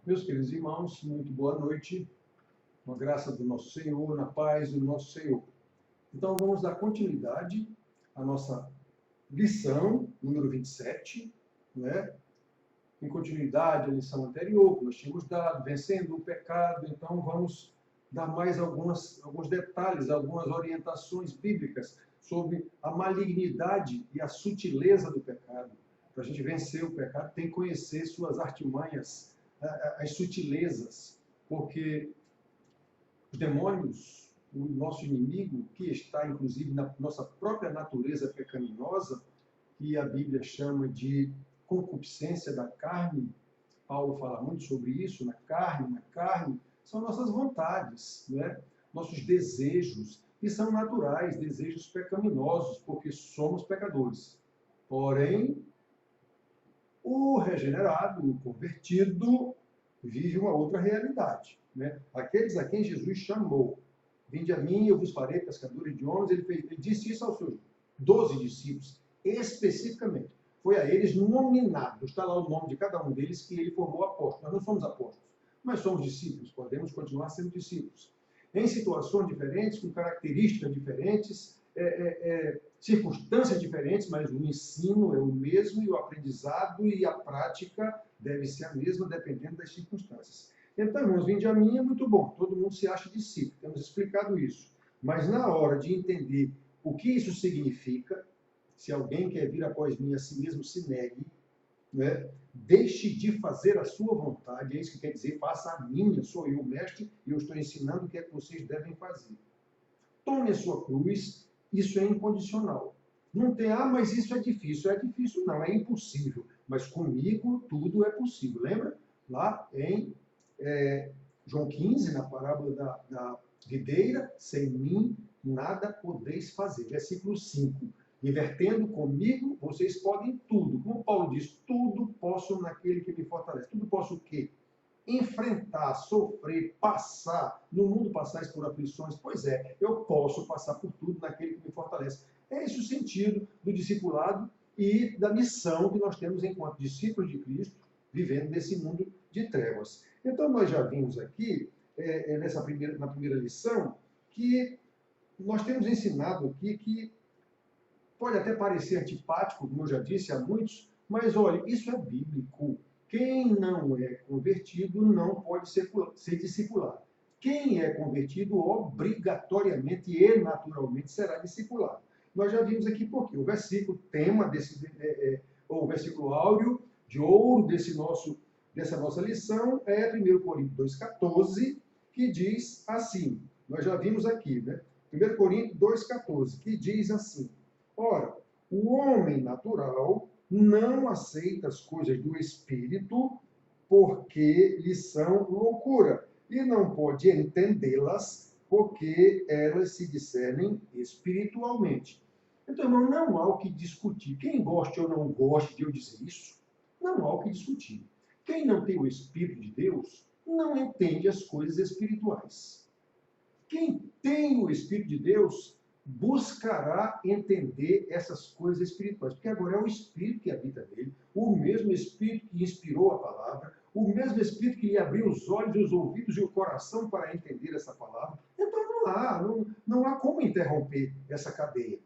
Meus queridos irmãos, muito boa noite, com a graça do nosso Senhor, na paz do nosso Senhor. Então, vamos dar continuidade à nossa lição número 27, né? Em continuidade à lição anterior, que nós tínhamos dado, vencendo o pecado. Então, vamos dar mais alguns detalhes, algumas orientações bíblicas sobre a malignidade e a sutileza do pecado. Para a gente vencer o pecado, tem que conhecer suas artimanhas, as sutilezas, porque os demônios, o nosso inimigo, que está inclusive na nossa própria natureza pecaminosa, que a Bíblia chama de concupiscência da carne, Paulo fala muito sobre isso, na carne, são nossas vontades, né? Nossos desejos, que são naturais, desejos pecaminosos, porque somos pecadores. Porém, o regenerado, o convertido, vive uma outra realidade, né? Aqueles a quem Jesus chamou, vinde a mim, eu vos farei pescadores de homens, ele disse isso aos seus 12 discípulos, especificamente. Foi a eles nominado, está lá o nome de cada um deles, que ele formou apóstolos. Nós não somos apóstolos, mas somos discípulos, podemos continuar sendo discípulos. Em situações diferentes, com características diferentes, circunstâncias diferentes, mas o ensino é o mesmo e o aprendizado e a prática deve ser a mesma, dependendo das circunstâncias. Então, irmãos, vinde a mim é muito bom, todo mundo se acha discípulo, temos explicado isso. Mas na hora de entender o que isso significa, se alguém quer vir após mim, a si mesmo se negue, né? Deixe de fazer a sua vontade, é isso que quer dizer, faça a minha, sou eu o mestre e eu estou ensinando o que é que vocês devem fazer. Tome a sua cruz, isso é incondicional. Não tem, mas isso é difícil não, é impossível, mas comigo tudo é possível. Lembra? Lá em João 15, na parábola da videira, sem mim nada podeis fazer. Versículo 5. Invertendo comigo, vocês podem tudo. Como Paulo diz, tudo posso naquele que me fortalece. Tudo posso o quê? Enfrentar, sofrer, passar. No mundo passais por aflições. Pois é, eu posso passar por tudo naquele que me fortalece. É esse o sentido do discipulado e da missão que nós temos enquanto discípulos de Cristo, vivendo nesse mundo de trevas. Então, nós já vimos aqui, na primeira lição, que nós temos ensinado aqui que pode até parecer antipático, como eu já disse a muitos, mas olha, isso é bíblico. Quem não é convertido não pode ser discipulado. Quem é convertido obrigatoriamente e naturalmente será discipulado. Nós já vimos aqui porque o versículo tema ou o versículo áureo de ouro dessa nossa lição é 1 Coríntios 2,14, que diz assim. Nós já vimos aqui, né? 1 Coríntios 2,14, que diz assim: ora, o homem natural não aceita as coisas do Espírito porque lhe são loucura e não pode entendê-las porque elas se discernem espiritualmente. Então, irmão, não há o que discutir. Quem goste ou não goste de eu dizer isso, não há o que discutir. Quem não tem o Espírito de Deus não entende as coisas espirituais. Quem tem o Espírito de Deus buscará entender essas coisas espirituais, porque agora é o Espírito que habita nele, o mesmo Espírito que inspirou a palavra, o mesmo Espírito que lhe abriu os olhos, os ouvidos e o coração para entender essa palavra. Então não há como interromper essa cadeia.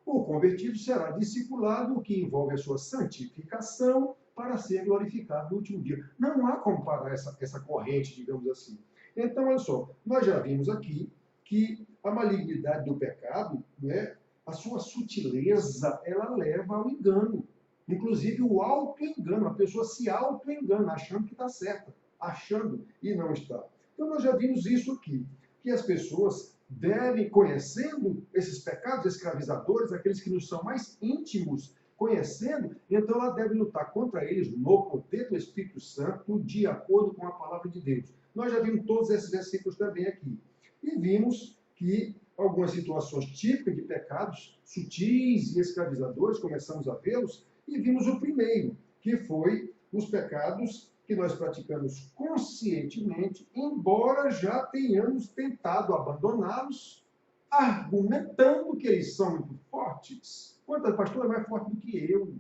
O convertido será discipulado, o que envolve a sua santificação para ser glorificado no último dia. Não há como parar essa corrente, digamos assim. Então, olha só, nós já vimos aqui que a malignidade do pecado, né, a sua sutileza, ela leva ao engano. Inclusive o auto-engano. A pessoa se auto-engana, achando que está certa, achando e não está. Então, nós já vimos isso aqui, que as pessoas devem, conhecendo esses pecados escravizadores, aqueles que nos são mais íntimos, conhecendo, então ela deve lutar contra eles no poder do Espírito Santo, de acordo com a palavra de Deus. Nós já vimos todos esses versículos também aqui. E vimos que algumas situações típicas de pecados sutis e escravizadores, começamos a vê-los, e vimos o primeiro, que foi os pecados que nós praticamos conscientemente, embora já tenhamos tentado abandoná-los, argumentando que eles são muito fortes. Quanto pastor é mais forte do que eu.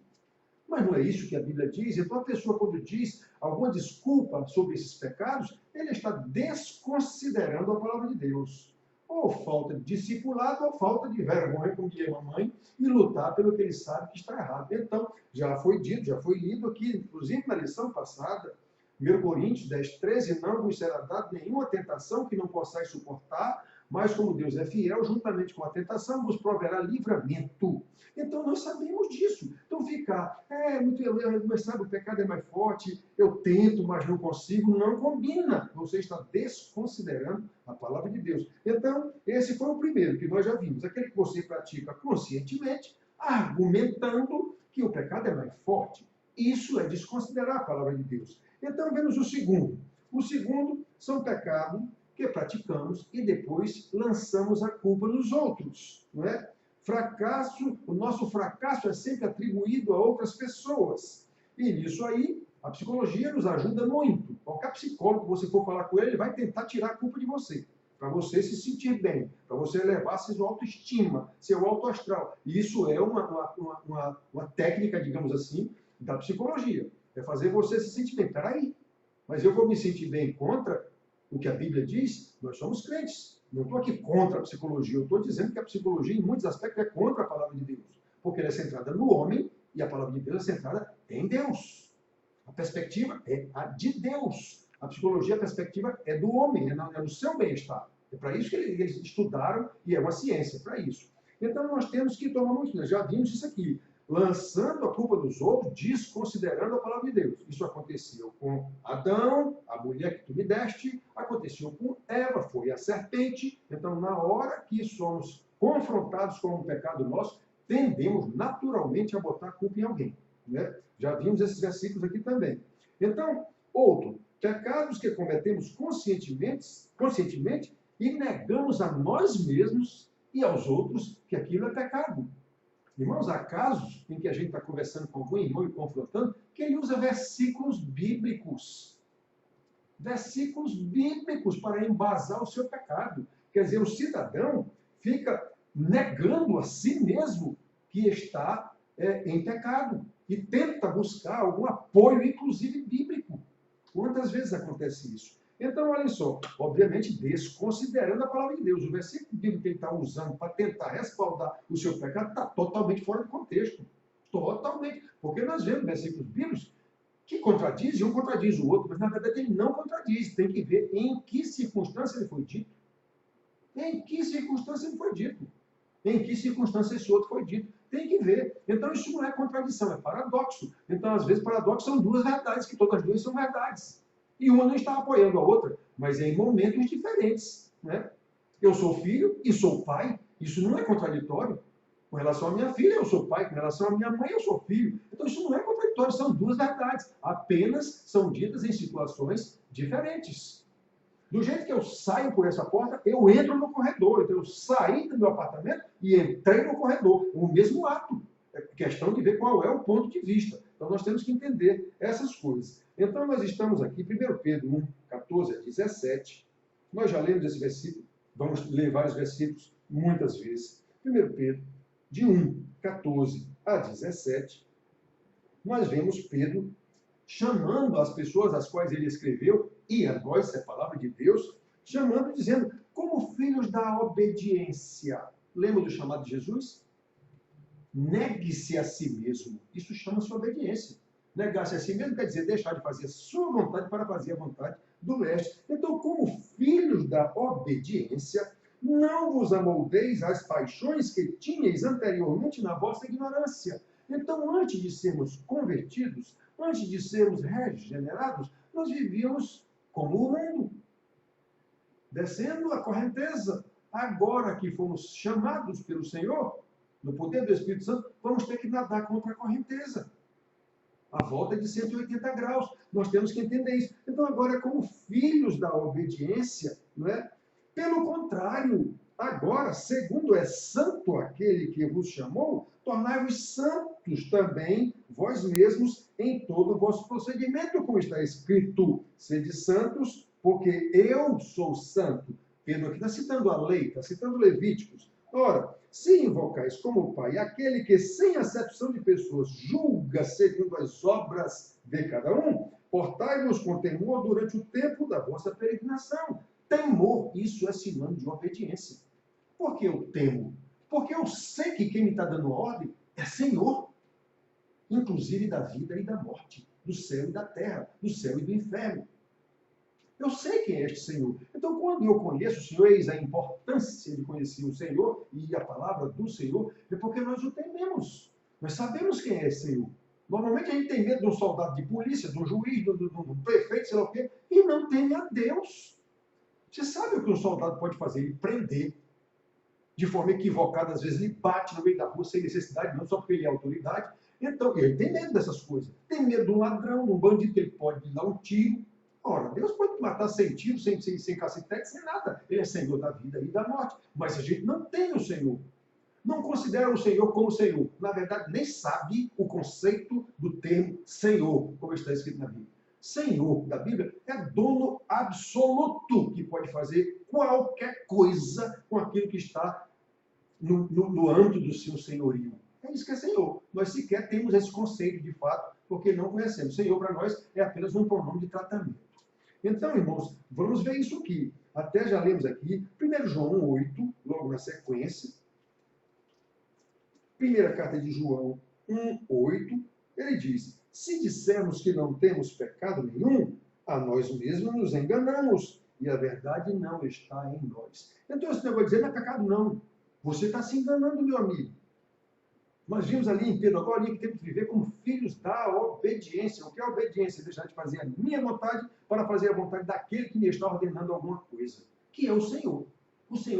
Mas não é isso que a Bíblia diz. Então, a pessoa, quando diz alguma desculpa sobre esses pecados, ele está desconsiderando a palavra de Deus. Ou falta de discipulado, ou falta de vergonha, como diria a mamãe, e lutar pelo que ele sabe que está errado. Então, já foi dito, já foi lido aqui, inclusive na lição passada, 1 Coríntios 10, 13, não vos será dado nenhuma tentação que não possais suportar, mas como Deus é fiel, juntamente com a tentação, vos proverá livramento. Então, nós sabemos disso. Então, ficar, mas sabe, o pecado é mais forte, eu tento, mas não consigo, não combina. Você está desconsiderando a palavra de Deus. Então, esse foi o primeiro que nós já vimos. Aquele que você pratica conscientemente, argumentando que o pecado é mais forte. Isso é desconsiderar a palavra de Deus. Então, vemos o segundo. O segundo são pecados que praticamos e depois lançamos a culpa nos outros, não é? O nosso fracasso é sempre atribuído a outras pessoas. E nisso aí, a psicologia nos ajuda muito. Qualquer psicólogo que você for falar com ele, vai tentar tirar a culpa de você, para você se sentir bem, para você elevar sua autoestima, seu autoastral. E isso é uma técnica, digamos assim, da psicologia. É fazer você se sentir bem. Peraí, mas eu vou me sentir bem contra o que a Bíblia diz? Nós somos crentes. Não estou aqui contra a psicologia, eu estou dizendo que a psicologia, em muitos aspectos, é contra a palavra de Deus. Porque ela é centrada no homem e a palavra de Deus é centrada em Deus. A perspectiva é a de Deus. A psicologia, a perspectiva é do homem, é do seu bem-estar. É para isso que eles estudaram e é uma ciência, para isso. Então nós temos que tomar muito cuidado. Já vimos isso aqui. Lançando a culpa dos outros, desconsiderando a palavra de Deus. Isso aconteceu com Adão, a mulher que tu me deste, aconteceu com Eva, foi a serpente. Então, na hora que somos confrontados com um pecado nosso, tendemos naturalmente a botar a culpa em alguém, né? Já vimos esses versículos aqui também. Então, outro, pecados que cometemos conscientemente e negamos a nós mesmos e aos outros que aquilo é pecado. Irmãos, há casos em que a gente está conversando com algum irmão e confrontando, que ele usa versículos bíblicos. Versículos bíblicos para embasar o seu pecado. Quer dizer, o cidadão fica negando a si mesmo que está em pecado e tenta buscar algum apoio, inclusive bíblico. Quantas vezes acontece isso? Então, olha só, obviamente desconsiderando a palavra de Deus. O versículo bíblico que ele está usando para tentar respaldar o seu pecado está totalmente fora de contexto. Totalmente. Porque nós vemos versículos bíblicos que contradizem, um contradiz o outro, mas na verdade ele não contradiz. Tem que ver em que circunstância ele foi dito. Em que circunstância ele foi dito. Em que circunstância esse outro foi dito. Tem que ver. Então isso não é contradição, é paradoxo. Então, às vezes, paradoxo são duas verdades, que todas as duas são verdades. E uma não está apoiando a outra, mas é em momentos diferentes, né? Eu sou filho e sou pai. Isso não é contraditório. Com relação à minha filha, eu sou pai. Com relação à minha mãe, eu sou filho. Então, isso não é contraditório. São duas verdades. Apenas são ditas em situações diferentes. Do jeito que eu saio por essa porta, eu entro no corredor. Então, eu saí do meu apartamento e entrei no corredor. O mesmo ato. É questão de ver qual é o ponto de vista. Então, nós temos que entender essas coisas. Então, nós estamos aqui, 1 Pedro 1, 14 a 17. Nós já lemos esse versículo, vamos ler vários versículos muitas vezes. 1 Pedro, de 1, 14 a 17, nós vemos Pedro chamando as pessoas às quais ele escreveu, e a nós, essa é a palavra de Deus, chamando, dizendo, como filhos da obediência. Lembra do chamado de Jesus? Negue-se a si mesmo. Isso chama-se obediência. Negar-se a si mesmo quer dizer deixar de fazer a sua vontade para fazer a vontade do mestre. Então, como filhos da obediência, não vos amoldeis às paixões que tinhais anteriormente na vossa ignorância. Então, antes de sermos convertidos, antes de sermos regenerados, nós vivíamos como o mundo, descendo a correnteza. Agora que fomos chamados pelo Senhor, no poder do Espírito Santo, vamos ter que nadar contra a correnteza. A volta é de 180 graus. Nós temos que entender isso. Então, agora, como filhos da obediência, não é? Pelo contrário, agora, segundo é santo aquele que vos chamou, tornai-vos santos também, vós mesmos, em todo o vosso procedimento, como está escrito. Sede santos, porque eu sou santo. Pedro aqui está citando a lei, está citando Levíticos. Ora, se invocais como Pai aquele que, sem acepção de pessoas, julga segundo as obras de cada um, portai-vos com temor durante o tempo da vossa peregrinação. Temor, isso é sinônimo de obediência. Por que eu temo? Porque eu sei que quem me está dando ordem é Senhor, inclusive da vida e da morte, do céu e da terra, do céu e do inferno. Eu sei quem é este Senhor. Então, quando eu conheço o Senhor, eis a importância de conhecer o Senhor e a palavra do Senhor, é porque nós o tememos. Nós sabemos quem é esse Senhor. Normalmente a gente tem medo de um soldado de polícia, de um juiz, do prefeito, sei lá o quê, e não teme a Deus. Você sabe o que um soldado pode fazer? Ele prender de forma equivocada, às vezes ele bate no meio da rua sem necessidade, não só porque ele é autoridade. Então, ele tem medo dessas coisas. Tem medo de um ladrão, de um bandido, que ele pode dar um tiro. Ora, Deus pode matar sem tiro, sem cacetete, sem nada. Ele é Senhor da vida e da morte. Mas a gente não tem o Senhor. Não considera o Senhor como Senhor. Na verdade, nem sabe o conceito do termo Senhor, como está escrito na Bíblia. Senhor da Bíblia é dono absoluto, que pode fazer qualquer coisa com aquilo que está no âmbito do seu senhorio. É isso que é Senhor. Nós sequer temos esse conceito de fato, porque não conhecemos. Senhor para nós é apenas um pronome de tratamento. Então, irmãos, vamos ver isso aqui. Até já lemos aqui, 1 João 8, logo na sequência. Primeira carta de João 1, 8, ele diz: se dissermos que não temos pecado nenhum, a nós mesmos nos enganamos, e a verdade não está em nós. Então, esse negócio de dizer não é pecado, não. Você está se enganando, meu amigo. Nós vimos ali em Pedro agora que temos que viver como filhos da obediência. O que é obediência? Deixar de fazer a minha vontade para fazer a vontade daquele que me está ordenando alguma coisa, que é o Senhor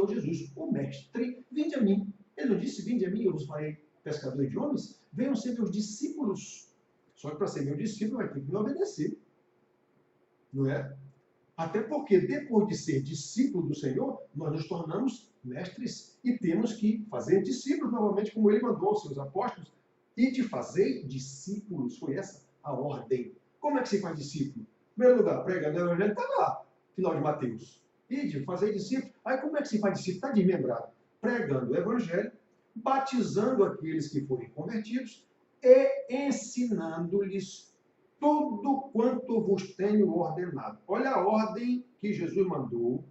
Jesus, o Mestre. Vinde a mim. Ele não disse, vinde a mim, eu vos farei pescador de homens? Venham ser meus discípulos. Só que para ser meu discípulo vai ter que me obedecer. Não é? Até porque, depois de ser discípulo do Senhor, nós nos tornamos mestres e temos que fazer discípulos, novamente, como ele mandou aos seus apóstolos, e de fazer discípulos. Foi essa a ordem. Como é que se faz discípulo? Em primeiro lugar, pregando o evangelho, está lá, final de Mateus. E de fazer discípulos. Aí como é que se faz discípulo? Está desmembrado. Pregando o evangelho, batizando aqueles que forem convertidos e ensinando-lhes tudo quanto vos tenho ordenado. Olha a ordem que Jesus mandou.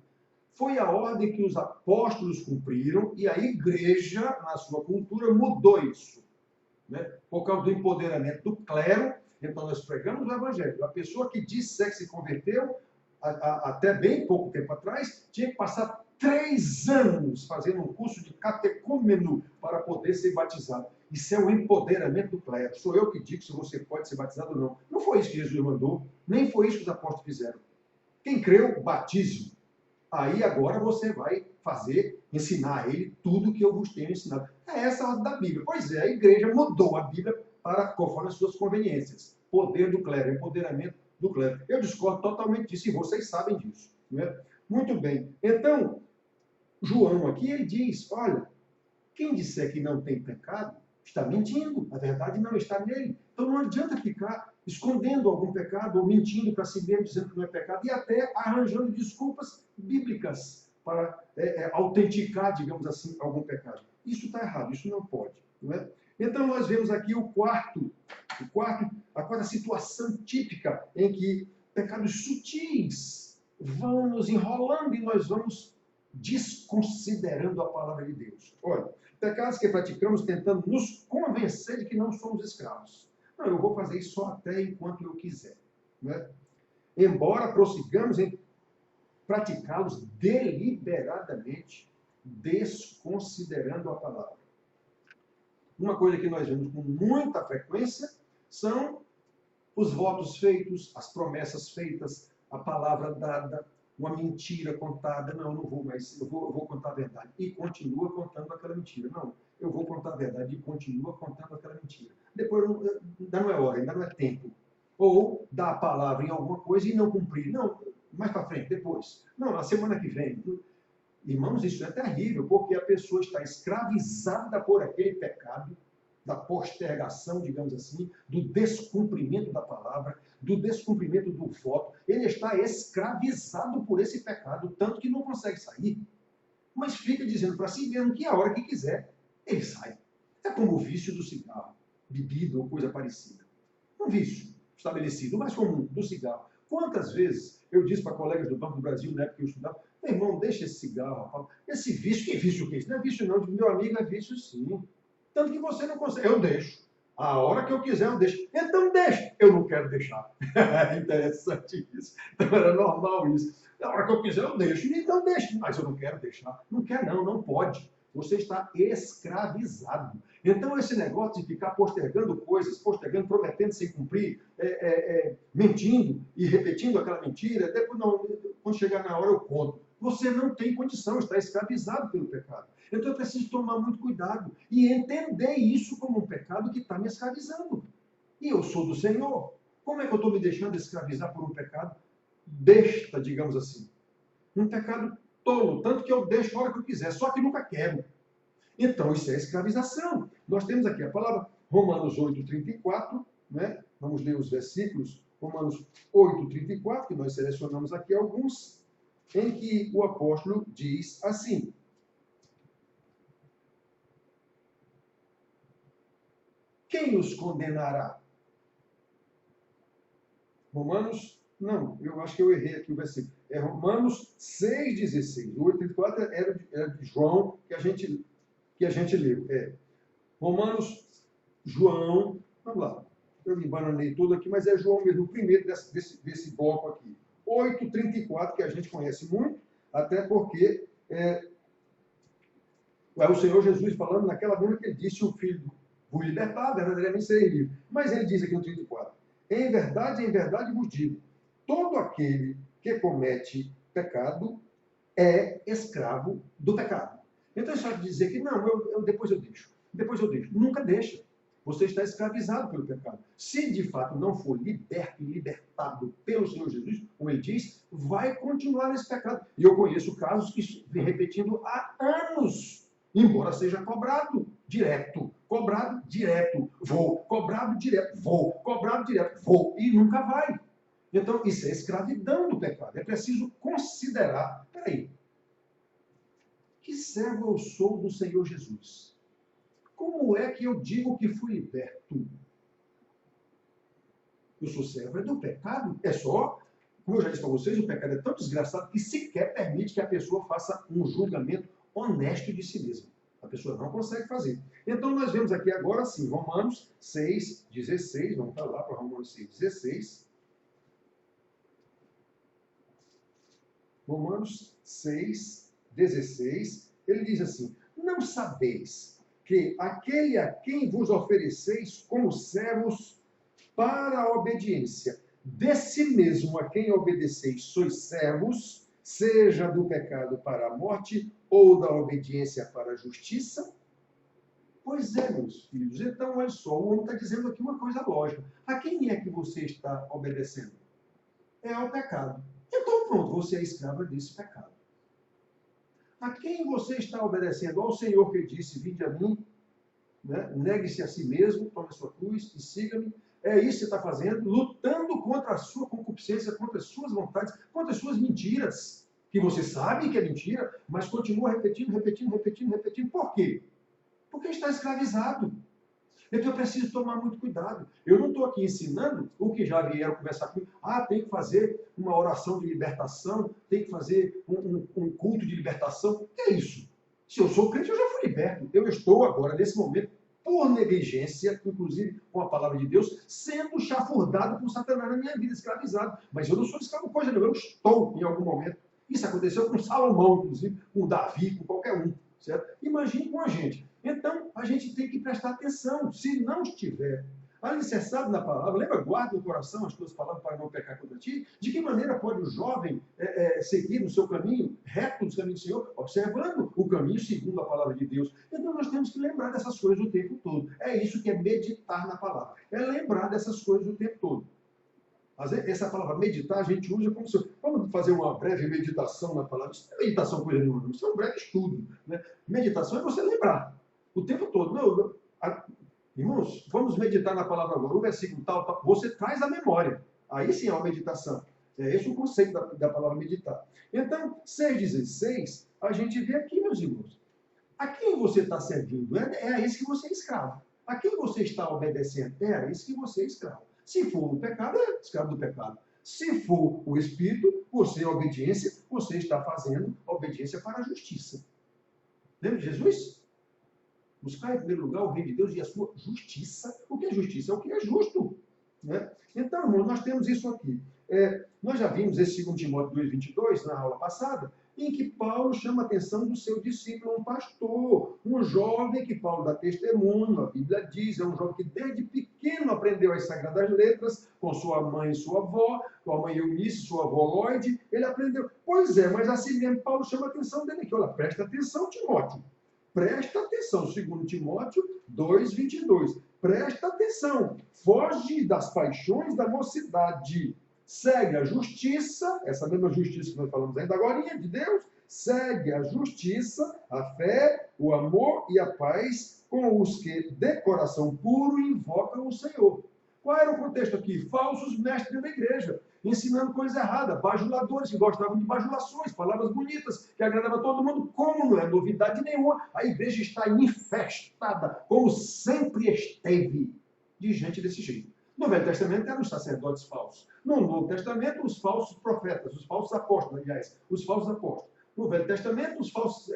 Foi a ordem que os apóstolos cumpriram e a igreja, na sua cultura, mudou isso. Né? Por causa do empoderamento do clero, então nós pregamos o evangelho. A pessoa que disse que se converteu, até bem pouco tempo atrás, tinha que passar 3 anos fazendo um curso de catecúmeno para poder ser batizado. Isso é o empoderamento do clero. Sou eu que digo se você pode ser batizado ou não. Não foi isso que Jesus mandou, nem foi isso que os apóstolos fizeram. Quem creu, batize. Aí agora você vai ensinar a ele tudo que eu vos tenho ensinado. É essa a ordem da Bíblia. Pois é, a igreja mudou a Bíblia para conforme as suas conveniências. Poder do clero, empoderamento do clero. Eu discordo totalmente disso e vocês sabem disso. Né? Muito bem. Então, João aqui, ele diz, olha, quem disser que não tem pecado, está mentindo. A verdade não está nele. Então não adianta ficar escondendo algum pecado ou mentindo para si mesmo, dizendo que não é pecado, e até arranjando desculpas bíblicas para autenticar, digamos assim, algum pecado. Isso está errado, isso não pode. Não é? Então nós vemos aqui a quarta situação típica em que pecados sutis vão nos enrolando e nós vamos desconsiderando a palavra de Deus. Olha, pecados que praticamos tentando nos convencer de que não somos escravos. Não, eu vou fazer isso só até enquanto eu quiser. Né? Embora prossigamos em praticá-los deliberadamente, desconsiderando a palavra. Uma coisa que nós vemos com muita frequência são os votos feitos, as promessas feitas, a palavra dada, uma mentira contada. Não, eu não vou mais, eu vou contar a verdade. E continua contando aquela mentira. Não, eu vou contar a verdade e continua contando aquela mentira. Depois, ainda não é hora, ainda não é tempo. Ou dá a palavra em alguma coisa e não cumprir. Não, mais para frente, depois. Não, na semana que vem. Irmãos, isso é terrível, porque a pessoa está escravizada por aquele pecado, da postergação, digamos assim, do descumprimento da palavra, do descumprimento do voto. Ele está escravizado por esse pecado, tanto que não consegue sair. mas fica dizendo para si mesmo que a hora que quiser, ele sai. É como o vício do cigarro, bebida ou coisa parecida. Um vício estabelecido, o mais comum, do cigarro. Quantas vezes eu disse para colegas do Banco do Brasil, na época que eu estudava, meu irmão, deixa esse cigarro, rapaz. Esse vício, que vício que é isso? Não é vício não, meu amigo, é vício sim. Tanto que você não consegue. Eu deixo. A hora que eu quiser, eu deixo. Então deixa. Eu não quero deixar. Interessante isso. Então era normal isso. A hora que eu quiser, eu deixo. Então deixa. Mas eu não quero deixar. Não quer não, não pode. Você está escravizado. Então, esse negócio de ficar postergando coisas, postergando, prometendo sem cumprir, mentindo e repetindo aquela mentira, depois, não, quando chegar na hora, eu conto. Você não tem condição, está escravizado pelo pecado. Então, eu preciso tomar muito cuidado e entender isso como um pecado que está me escravizando. E eu sou do Senhor. Como é que eu estou me deixando escravizar por um pecado besta, digamos assim? Um pecado tolo, tanto que eu deixo a hora que eu quiser, só que nunca quero. Então, isso é escravização. Nós temos aqui a palavra Romanos 8:34, né? Vamos ler os versículos, Romanos 8:34, que nós selecionamos aqui alguns, em que o apóstolo diz assim: quem os condenará? Romanos, não, eu acho que eu errei aqui o versículo. É Romanos 6,16. O 8:34 era de João, que a gente leu. Romanos, João, vamos lá, eu me bananei todo aqui, mas é João mesmo, o primeiro desse bloco aqui. 8:34, que a gente conhece muito, até porque é o Senhor Jesus falando naquela mesma que ele disse: o Filho vos libertar, verdadeiramente serei livre. Mas ele diz aqui no 34, em verdade vos digo, todo aquele que comete pecado é escravo do pecado. Então, isso vai dizer que, não, depois eu deixo. Nunca deixa. Você está escravizado pelo pecado. Se, de fato, não for liberto e libertado pelo Senhor Jesus, como ele diz, vai continuar nesse pecado. E eu conheço casos que vem repetindo há anos, embora seja cobrado direto, vou, cobrado direto, vou, e nunca vai. Então, isso é escravidão do pecado. É preciso considerar, peraí, que servo eu sou do Senhor Jesus? Como é que eu digo que fui liberto? Eu sou servo do pecado? É só, como eu já disse para vocês, o pecado é tão desgraçado que sequer permite que a pessoa faça um julgamento honesto de si mesma. A pessoa não consegue fazer. Então, nós vemos aqui agora, sim, Romanos 6,16. Vamos para lá para Romanos 6,16. Romanos 6,16. Ele diz assim: não sabeis que aquele a quem vos ofereceis como servos para a obediência, desse mesmo a quem obedeceis sois servos, seja do pecado para a morte ou da obediência para a justiça? Pois é, meus filhos. Então, olha só, o homem está dizendo aqui uma coisa lógica. A quem é que você está obedecendo? É ao pecado. Então, pronto, você é escrava desse pecado. A quem você está obedecendo? Ao Senhor que disse: vinde a mim, né? Negue-se a si mesmo, tome a sua cruz e siga-me. É isso que você está fazendo, lutando contra a sua concupiscência, contra as suas vontades, contra as suas mentiras, que você sabe que é mentira, mas continua repetindo. Por quê? Porque está escravizado. Então eu preciso tomar muito cuidado. Eu não estou aqui ensinando o que já vieram conversar comigo. Tem que fazer uma oração de libertação, tem que fazer um culto de libertação. O que é isso? Se eu sou crente, eu já fui liberto. Eu estou agora, nesse momento, por negligência, inclusive com a palavra de Deus, sendo chafurdado por Satanás na minha vida, escravizado. Mas eu não sou escravo coisa nenhuma, eu estou em algum momento. Isso aconteceu com Salomão, inclusive, com Davi, com qualquer um. Certo? Imagine com a gente. Então, a gente tem que prestar atenção. Se não estiver alicerçado na palavra, lembra, guarda no coração as tuas palavras para não pecar contra ti. De que maneira pode o jovem seguir no seu caminho, reto no caminho do Senhor, observando o caminho segundo a palavra de Deus? Então, nós temos que lembrar dessas coisas o tempo todo. É isso que é meditar na palavra. É lembrar dessas coisas o tempo todo. Às vezes, essa palavra meditar a gente usa como se... Vamos fazer uma breve meditação na palavra. Isso não é meditação coisa nenhuma, isso é um breve estudo. Né? Meditação é você lembrar o tempo todo. Irmãos, vamos meditar na palavra agora. O versículo tal, você traz a memória. Aí sim é uma meditação. É esse o conceito da palavra meditar. Então, 6,16, a gente vê aqui, meus irmãos. A quem você está servindo? É a esse que você é escravo. A quem você está obedecendo? É a esse que você é escravo. Se for o pecado, é escravo do pecado. Se for o Espírito, você é obediência, você está fazendo obediência para a justiça. Lembra de Jesus? Buscar em primeiro lugar o reino de Deus e a sua justiça. O que é justiça? É o que é justo. Né? Então, irmão, nós temos isso aqui. Nós já vimos esse 2 Timóteo 2,22 na aula passada, em que Paulo chama a atenção do seu discípulo, um pastor, um jovem que Paulo dá testemunho, a Bíblia diz, é um jovem que desde pequeno aprendeu as Sagradas Letras, com sua mãe e sua avó, com a mãe Eunice, sua avó Lloyd, ele aprendeu. Pois é, mas assim mesmo Paulo chama a atenção dele aqui. Olha, presta atenção, Timóteo. Presta atenção, 2 Timóteo 2,22. Presta atenção. Foge das paixões da mocidade. Segue a justiça, essa mesma justiça que nós falamos ainda agora, de Deus. Segue a justiça, a fé, o amor e a paz com os que, de coração puro, invocam o Senhor. Qual era o contexto aqui? Falsos mestres da igreja, ensinando coisa errada, bajuladores que gostavam de bajulações, palavras bonitas, que agradavam a todo mundo. Como não é novidade nenhuma, a igreja está infestada, como sempre esteve, de gente desse jeito. No Velho Testamento eram os sacerdotes falsos. No Novo Testamento, os falsos profetas, os falsos apóstolos, aliás, os falsos apóstolos. No Velho Testamento, os falsos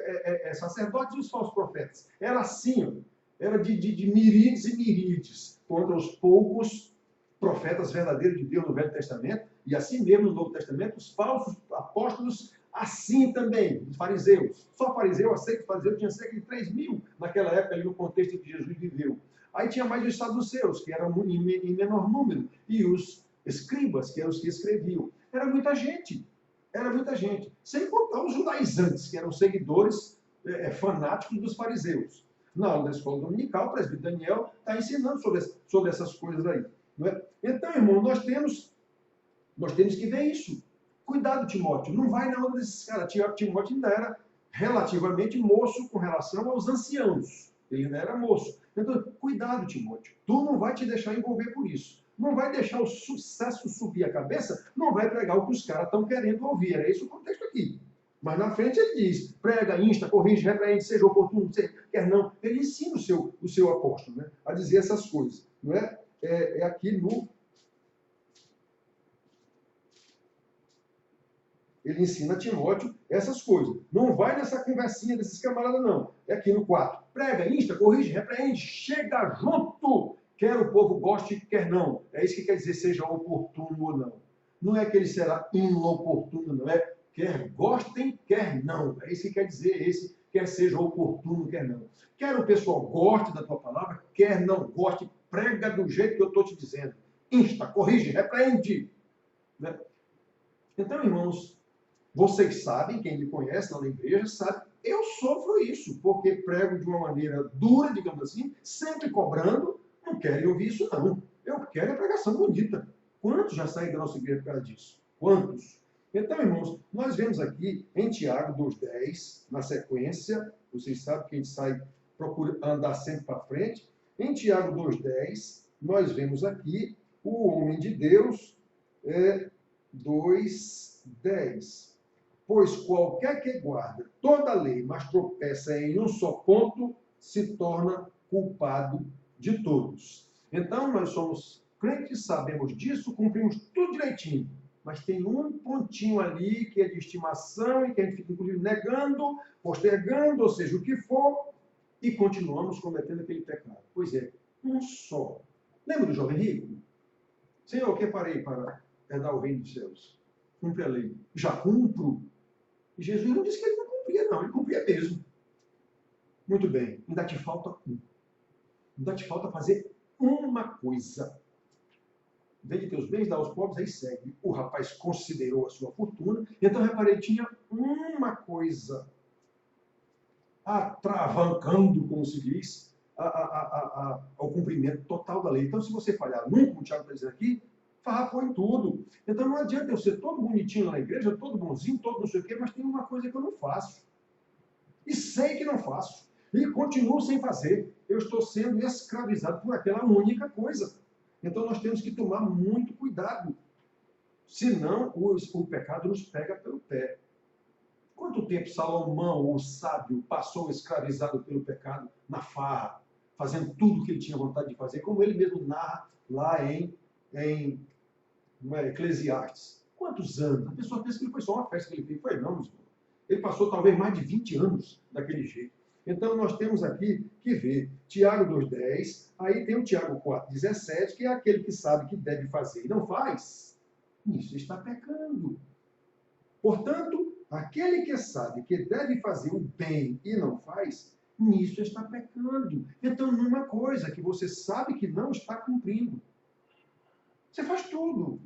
sacerdotes e os falsos profetas. Era assim, era de miríades e miríades contra os poucos profetas verdadeiros de Deus no Velho Testamento, e assim mesmo no Novo Testamento, os falsos apóstolos, assim também, os fariseus. Só fariseu, aceito fariseu, tinha cerca de 3.000 naquela época, ali no contexto em que Jesus viveu. Aí tinha mais os saduceus, que eram em menor número, e os escribas, que eram os que escreviam. Era muita gente, sem contar os judaizantes, que eram seguidores fanáticos dos fariseus. Na aula da escola dominical, o presbítero Daniel está ensinando sobre essas coisas aí. Não é? Então, irmão, nós temos que ver isso. Cuidado, Timóteo, não vai na onda desses caras. Timóteo ainda era relativamente moço com relação aos anciãos. Ele ainda era moço. Então, cuidado, Timóteo. Tu não vai te deixar envolver por isso. Não vai deixar o sucesso subir a cabeça, não vai pregar o que os caras estão querendo ouvir. É esse o contexto aqui. Mas na frente ele diz, prega, insta, corrige, repreende, seja oportuno, quer não. Ele ensina o seu apóstolo, né, a dizer essas coisas. Não é? É aqui no... Ele ensina a Timóteo essas coisas. Não vai nessa conversinha desses camaradas, não. É aqui no 4. Prega, insta, corrige, repreende, chega junto. Quer o povo goste, quer não. É isso que quer dizer, seja oportuno ou não. Não é que ele será inoportuno, não é? Quer gostem, quer não. É isso que quer dizer, quer seja oportuno, quer não. Quer o pessoal goste da tua palavra, quer não goste, prega do jeito que eu estou te dizendo. Insta, corrige, repreende. Né? Então, irmãos, vocês sabem, quem me conhece lá na igreja sabe, eu sofro isso, porque prego de uma maneira dura, digamos assim, sempre cobrando. Não querem ouvir isso, não. Eu quero a pregação bonita. Quantos já saem da nossa igreja por causa disso? Quantos? Então, irmãos, nós vemos aqui em Tiago 2,10, na sequência, vocês sabem que a gente procura andar sempre para frente. Em Tiago 2,10, nós vemos aqui o homem de Deus, 2,10. Pois qualquer que guarda toda a lei, mas tropeça em um só ponto, se torna culpado de todos. Então, nós somos crentes, sabemos disso, cumprimos tudo direitinho. Mas tem um pontinho ali que é de estimação e que a gente fica, inclusive, negando, postergando, ou seja, o que for, e continuamos cometendo aquele pecado. Pois é, um só. Lembra do jovem rico? Senhor, que parei para herdar o reino dos céus? Cumpre a lei. Já cumpro. E Jesus não disse que ele não cumpria, não. Ele cumpria mesmo. Muito bem. Ainda te falta um. Ainda te falta fazer uma coisa. Vende teus bens, dá aos pobres, aí segue. O rapaz considerou a sua fortuna. Então, reparei, tinha uma coisa atravancando, como se diz, ao cumprimento total da lei. Então, se você falhar num, como o Tiago está dizendo aqui, farrapou em tudo. Então, não adianta eu ser todo bonitinho lá na igreja, todo bonzinho, todo não sei o quê, mas tem uma coisa que eu não faço. E sei que não faço. E continuo sem fazer. Eu estou sendo escravizado por aquela única coisa. Então, nós temos que tomar muito cuidado. Senão, o pecado nos pega pelo pé. Quanto tempo Salomão, o sábio, passou escravizado pelo pecado na farra, fazendo tudo o que ele tinha vontade de fazer, como ele mesmo narra lá em Eclesiastes. Quantos anos? A pessoa pensa que foi só uma festa que ele fez. Foi não, meus irmãos. Ele passou talvez mais de 20 anos daquele jeito. Então nós temos aqui que ver Tiago 2,10, aí tem o Tiago 4,17, que é aquele que sabe que deve fazer e não faz, nisso está pecando. Portanto, aquele que sabe que deve fazer o bem e não faz, nisso está pecando. Então, numa coisa que você sabe que não está cumprindo, você faz tudo.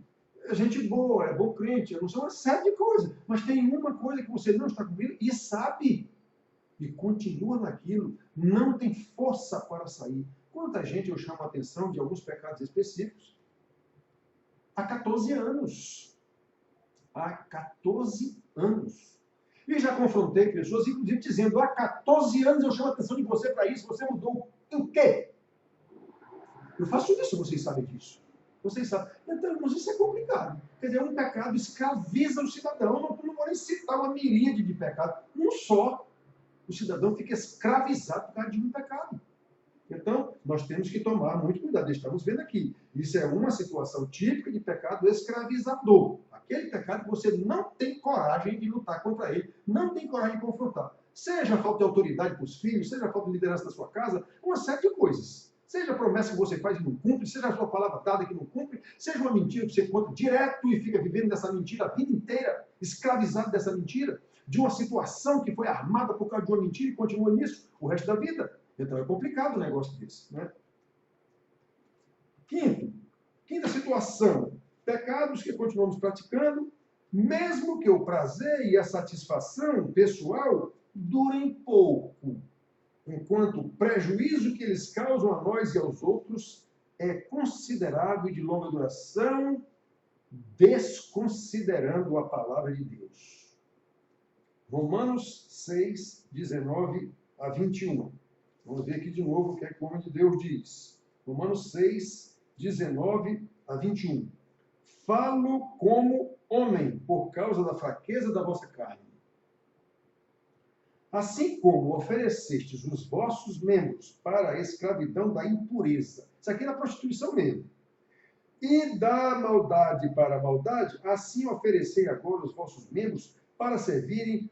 É gente boa, é bom crente, não sei uma série de coisas, mas tem uma coisa que você não está cumprindo e sabe, e continua naquilo, não tem força para sair. Quanta gente eu chamo a atenção de alguns pecados específicos há 14 anos. Há 14 anos. E já confrontei pessoas, inclusive, dizendo, há 14 anos eu chamo a atenção de você para isso, você mudou em quê? Eu faço isso, vocês sabem disso. Vocês sabem. Então, mas isso é complicado. Quer dizer, um pecado escraviza o cidadão. Eu não vou nem citar uma miríade de pecados. Um só. O cidadão fica escravizado por causa de um pecado. Então, nós temos que tomar muito cuidado. Estamos vendo aqui. Isso é uma situação típica de pecado escravizador. Aquele pecado que você não tem coragem de lutar contra ele, não tem coragem de confrontar. Seja a falta de autoridade para os filhos, seja a falta de liderança da sua casa, uma série de coisas. Seja a promessa que você faz e não cumpre, seja a sua palavra dada que não cumpre, seja uma mentira que você conta direto e fica vivendo nessa mentira a vida inteira, escravizado dessa mentira, de uma situação que foi armada por causa de uma mentira e continua nisso o resto da vida. Então é complicado um negócio desse, né? Quinta situação, pecados que continuamos praticando, mesmo que o prazer e a satisfação pessoal durem pouco, enquanto o prejuízo que eles causam a nós e aos outros é considerável e de longa duração, desconsiderando a palavra de Deus. Romanos 6, 19 a 21. Vamos ver aqui de novo o que é que o homem de Deus diz. Romanos 6, 19 a 21. Falo como homem, por causa da fraqueza da vossa carne. Assim como oferecestes os vossos membros para a escravidão da impureza. Isso aqui é da prostituição mesmo. E da maldade para a maldade, assim oferecei agora os vossos membros para servirem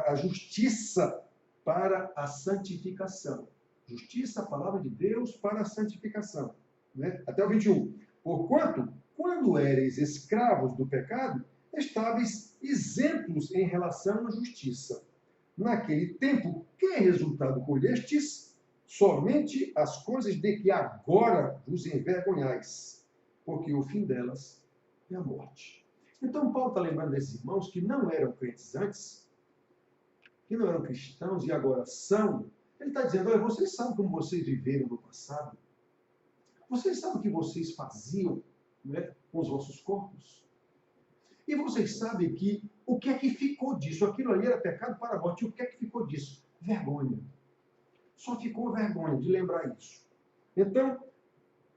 a justiça para a santificação. Justiça, a palavra de Deus, para a santificação. Né? Até o 21. Porquanto, quando éreis escravos do pecado, estáveis isentos em relação à justiça. Naquele tempo, que resultado colhestes? Somente as coisas de que agora vos envergonhais, porque o fim delas é a morte. Então, Paulo está lembrando desses irmãos que não eram crentes antes, que não eram cristãos e agora são. Ele está dizendo, olha, vocês sabem como vocês viveram no passado? Vocês sabem o que vocês faziam, né, com os vossos corpos? E vocês sabem que o que é que ficou disso? Aquilo ali era pecado para a morte. E o que é que ficou disso? Vergonha. Só ficou vergonha de lembrar isso. Então,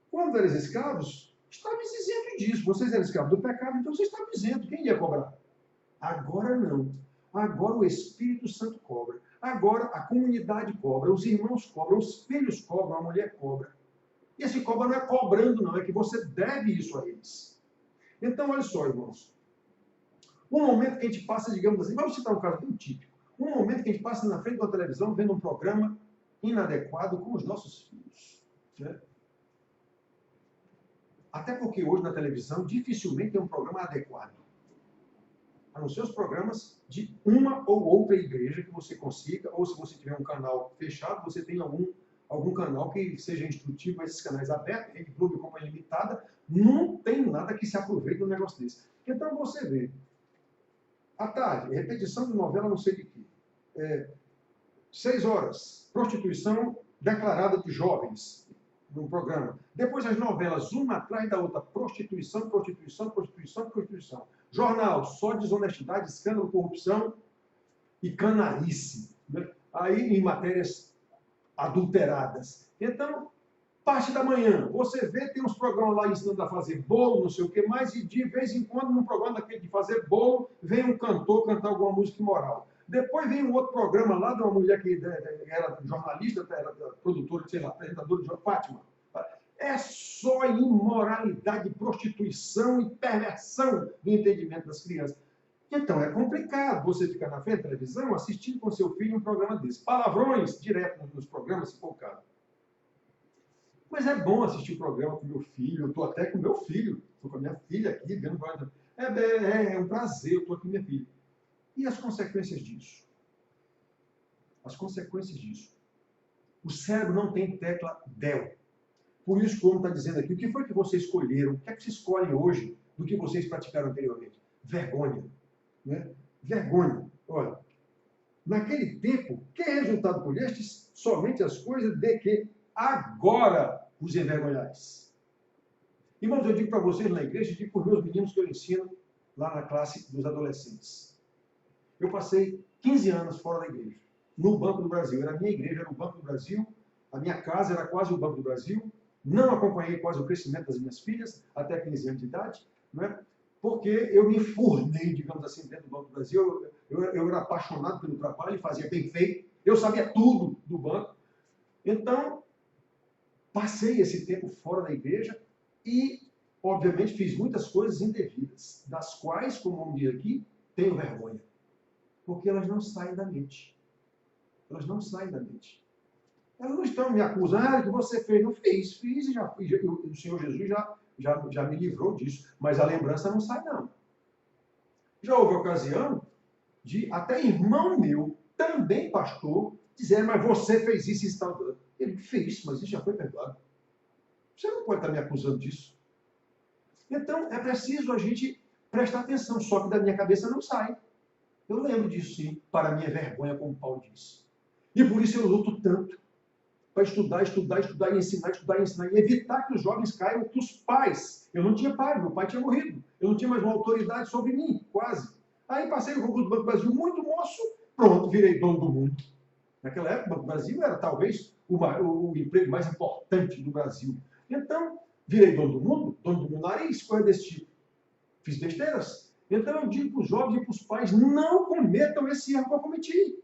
quando eram escravos, estavam isentos disso. Vocês eram escravos do pecado, então vocês estavam isentos. Quem ia cobrar? Agora não. Agora o Espírito Santo cobra. Agora a comunidade cobra, os irmãos cobram, os filhos cobram, a mulher cobra. E esse cobra não é cobrando, não. É que você deve isso a eles. Então, olha só, irmãos. Um momento que a gente passa, digamos assim, vamos citar um caso bem típico. Um momento que a gente passa na frente da televisão vendo um programa inadequado com os nossos filhos. Né? Até porque hoje na televisão dificilmente tem um programa adequado. A não ser os programas de uma ou outra igreja que você consiga, ou se você tiver um canal fechado, você tem algum canal que seja instrutivo, mas esses canais abertos, Rede Globo e Companhia Limitada, não tem nada que se aproveite de um negócio desse. Então você vê, à tarde, repetição de novela não sei de quê. 6 horas, prostituição declarada de jovens, num programa. Depois as novelas, uma atrás da outra, prostituição, prostituição, prostituição, prostituição. Jornal, só desonestidade, escândalo, corrupção e canalice. Né? Aí em matérias adulteradas. Então, Parte da manhã, você vê, tem uns programas lá ensinando a fazer bolo, não sei o que mais, e de vez em quando, num programa daquele de fazer bolo, vem um cantor cantar alguma música imoral. Depois vem um outro programa lá de uma mulher que era jornalista, era produtora, sei lá, apresentadora de Fátima. É só imoralidade, prostituição e perversão do entendimento das crianças. Então é complicado você ficar na frente da televisão assistindo com seu filho um programa desse. Palavrões direto nos programas, se for o caso. Mas é bom assistir o programa com meu filho, eu estou até com meu filho, estou com a minha filha aqui, vendo. É um prazer, eu estou aqui com minha filha. E as consequências disso? As consequências disso. O cérebro não tem tecla del. Por isso, como está dizendo aqui, o que foi que vocês escolheram? O que é que vocês escolhem hoje do que vocês praticaram anteriormente? Vergonha. Né? Vergonha. Olha, naquele tempo, que resultado colhestes? Somente as coisas de que agora os envergonhais. Irmãos, eu digo para vocês na igreja, eu digo para os meus meninos que eu ensino lá na classe dos adolescentes. Eu passei 15 anos fora da igreja, no Banco do Brasil. Era a minha igreja, era o Banco do Brasil, a minha casa era quase o Banco do Brasil. Não acompanhei quase o crescimento das minhas filhas, até 15 anos de idade, não é? Porque eu me formei, digamos assim, dentro do Banco do Brasil. Eu era apaixonado pelo trabalho, fazia bem feito, eu sabia tudo do banco. Então, passei esse tempo fora da igreja e, obviamente, fiz muitas coisas indevidas, das quais, como vamos dizer aqui, tenho vergonha. Porque elas não saem da mente. Elas não saem da mente. Elas não estão me acusando que você fez. Não fiz, fiz e o Senhor Jesus já me livrou disso. Mas a lembrança não sai, não. Já houve ocasião de até irmão meu, também pastor, dizer, mas você fez isso e tal. Ele fez, mas isso já foi perdoado. Você não pode estar me acusando disso. Então, é preciso a gente prestar atenção, só que da minha cabeça não sai. Eu lembro disso, sim, para a minha vergonha, como Paulo disse. E por isso eu luto tanto para estudar e ensinar, e evitar que os jovens caiam com os pais. Eu não tinha pai, meu pai tinha morrido. Eu não tinha mais uma autoridade sobre mim, quase. Aí passei no concurso do Banco do Brasil muito moço, pronto, virei dono do mundo. Naquela época, o Banco do Brasil era talvez o emprego mais importante do Brasil. Então, virei dono do meu nariz, coisa desse tipo. Fiz besteiras. Então, eu digo para os jovens e para os pais, não cometam esse erro que eu cometi.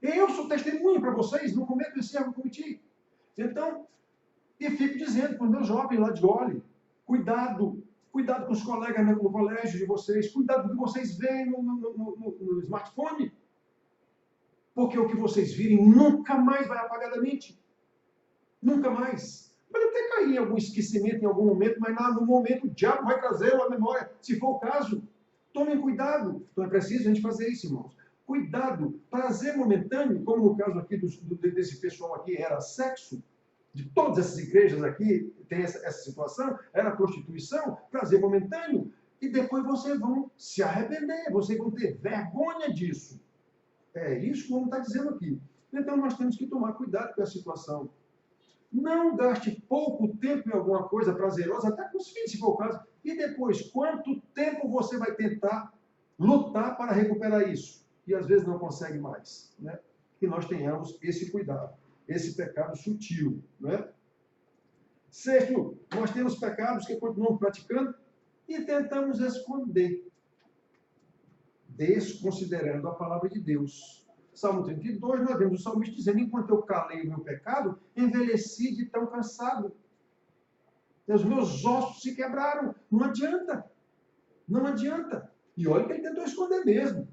Eu sou testemunha para vocês, não cometam esse erro que eu cometi. Então, e fico dizendo para os meus jovens lá de Gole, cuidado com os colegas no colégio de vocês, cuidado com o que vocês veem no smartphone. Porque o que vocês virem nunca mais vai apagar da mente. Nunca mais. Pode até cair em algum esquecimento em algum momento, mas no momento o diabo vai trazê-lo à memória, se for o caso. Tomem cuidado. Então é preciso a gente fazer isso, irmãos. Cuidado. Prazer momentâneo, como no caso aqui desse pessoal aqui, era sexo. De todas essas igrejas aqui, tem essa situação, era prostituição, prazer momentâneo. E depois vocês vão se arrepender, vocês vão ter vergonha disso. É isso que o homem está dizendo aqui. Então nós temos que tomar cuidado com a situação. Não gaste pouco tempo em alguma coisa prazerosa, até com os filhos, se for o caso. E depois, quanto tempo você vai tentar lutar para recuperar isso? E às vezes não consegue mais. Né? Que nós tenhamos esse cuidado, esse pecado sutil. Né? Sexto, nós temos pecados que continuamos praticando e tentamos esconder, desconsiderando a palavra de Deus. Salmo 32, nós vemos o salmista dizendo, enquanto eu calei o meu pecado, envelheci de tão cansado. Os meus ossos se quebraram. Não adianta. Não adianta. E olha que ele tentou esconder mesmo.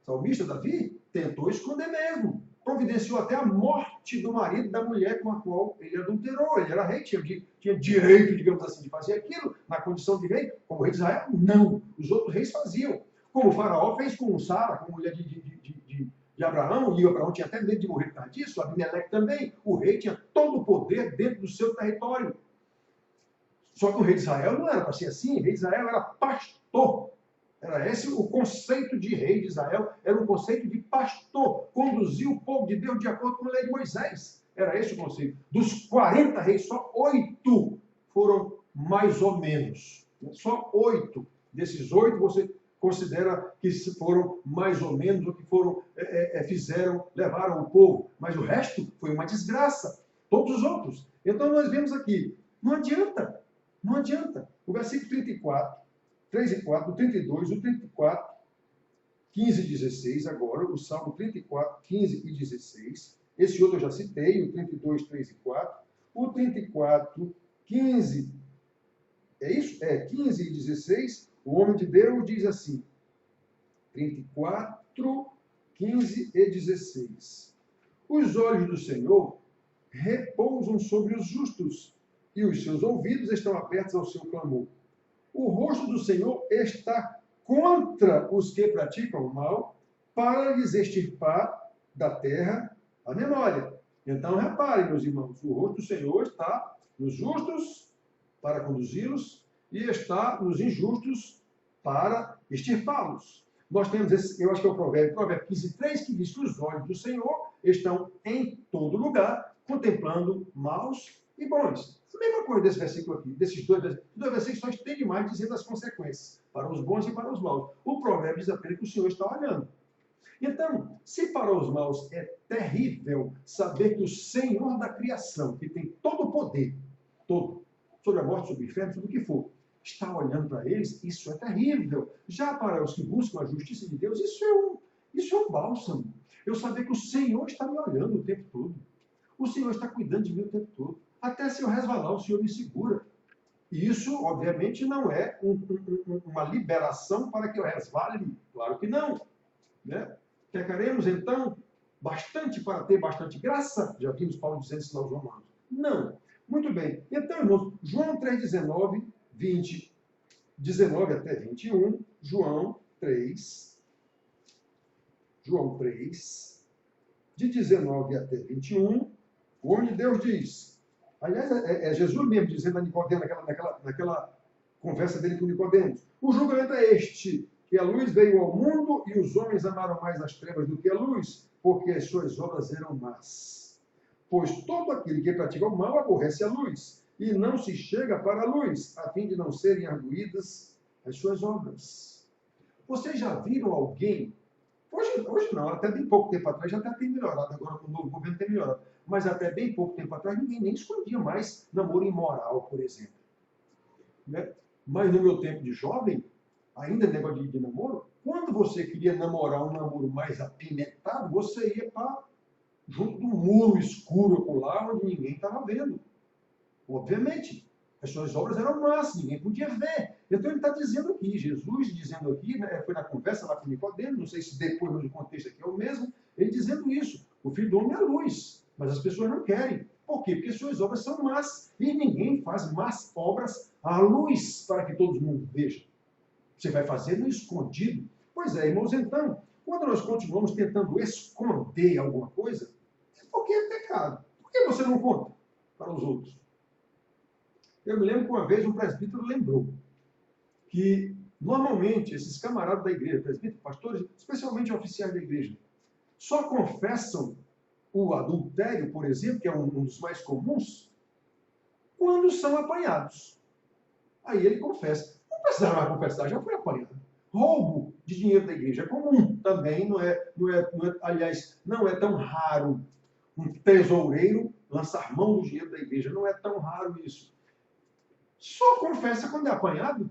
O salmista Davi tentou esconder mesmo. Providenciou até a morte do marido da mulher com a qual ele adulterou. Ele era rei, tinha direito, digamos assim, de fazer aquilo na condição de rei. Como rei de Israel, não. Os outros reis faziam. Como o faraó fez com Sara, com a mulher de Abraão, e Abraão tinha até medo de morrer por causa disso, Abimeleque também. O rei tinha todo o poder dentro do seu território. Só que o rei de Israel não era para ser assim, o rei de Israel era pastor. Era esse o conceito de rei de Israel, era um conceito de pastor, conduzir o povo de Deus de acordo com a lei de Moisés. Era esse o conceito. Dos 40 reis, só 8 foram mais ou menos. Só 8. Desses 8, você considera que foram mais ou menos, ou que foram, levaram o povo. Mas o resto foi uma desgraça. todos os outros. Então nós vemos aqui, não adianta, não adianta. O versículo 34, 3 e 4, o 32, o 34, 15 e 16, agora, o Salmo 34, 15 e 16. Esse outro eu já citei, o 32, 3 e 4. O 34, 15, é isso? 15 e 16, o homem de Deus diz assim, 34, 15 e 16. Os olhos do Senhor repousam sobre os justos, e os seus ouvidos estão abertos ao seu clamor. O rosto do Senhor está contra os que praticam o mal, para lhes extirpar da terra a memória. Então, reparem, meus irmãos, o rosto do Senhor está nos justos para conduzi-los e está nos injustos para extirpá-los. Nós temos esse, eu acho que é o provérbio 15:3, que diz que os olhos do Senhor estão em todo lugar, contemplando maus e bons. A mesma coisa desse versículo aqui, desses dois versículos só tem demais dizendo as consequências, para os bons e para os maus. O provérbio diz apenas que o Senhor está olhando. Então, se para os maus é terrível saber que o Senhor da criação, que tem todo o poder, todo, sobre a morte, sobre o inferno, sobre o que for, está olhando para eles, isso é terrível. Já para os que buscam a justiça de Deus, isso é um bálsamo. Eu saber que o Senhor está me olhando o tempo todo. O Senhor está cuidando de mim o tempo todo. Até se eu resvalar, o Senhor me segura. E isso, obviamente, não é uma liberação para que eu resvale. Claro que não. Né? Pecaremos, então, bastante para ter bastante graça? Já vimos Paulo dizendo isso aos Romanos. Não. Muito bem. Então, irmãos, João 3,19, 20, 19 até 21, João 3, de 19 até 21, onde Deus diz, aliás, é Jesus mesmo dizendo a Nicodemo, naquela conversa dele com Nicodemos, o julgamento é este, que a luz veio ao mundo e os homens amaram mais as trevas do que a luz, porque as suas obras eram más. Pois todo aquele que pratica o mal aborrece a luz, e não se chega para a luz, a fim de não serem arguídas as suas obras. Vocês já viram alguém, hoje não, até bem pouco tempo atrás já até tem melhorado, agora com o novo governo tem melhorado, mas até bem pouco tempo atrás ninguém nem escondia mais namoro imoral, por exemplo. Né? Mas no meu tempo de jovem, ainda negócio de namoro, quando você queria namorar um namoro mais apimentado, você ia para junto de um muro escuro lá, onde ninguém estava vendo. Obviamente, as suas obras eram más, ninguém podia ver. Então ele está dizendo aqui, Jesus dizendo aqui, né, foi na conversa lá com Nicodemo, não sei se depois no contexto aqui é o mesmo, ele dizendo isso, o Filho do Homem é a luz, mas as pessoas não querem. Por quê? Porque suas obras são más, e ninguém faz más obras à luz, para que todo mundo veja. Você vai fazer no escondido. Pois é, irmãos, então, quando nós continuamos tentando esconder alguma coisa, é porque é pecado. Por que você não conta para os outros? Eu me lembro que uma vez um presbítero lembrou que, normalmente, esses camaradas da igreja, presbíteros, pastores, especialmente oficiais da igreja, só confessam o adultério, por exemplo, que é um dos mais comuns, quando são apanhados. Aí ele confessa. Não precisava mais confessar, já foi apanhado. Roubo de dinheiro da igreja é comum. Também aliás, não é tão raro um tesoureiro lançar mão do dinheiro da igreja. Não é tão raro isso. Só confessa quando é apanhado.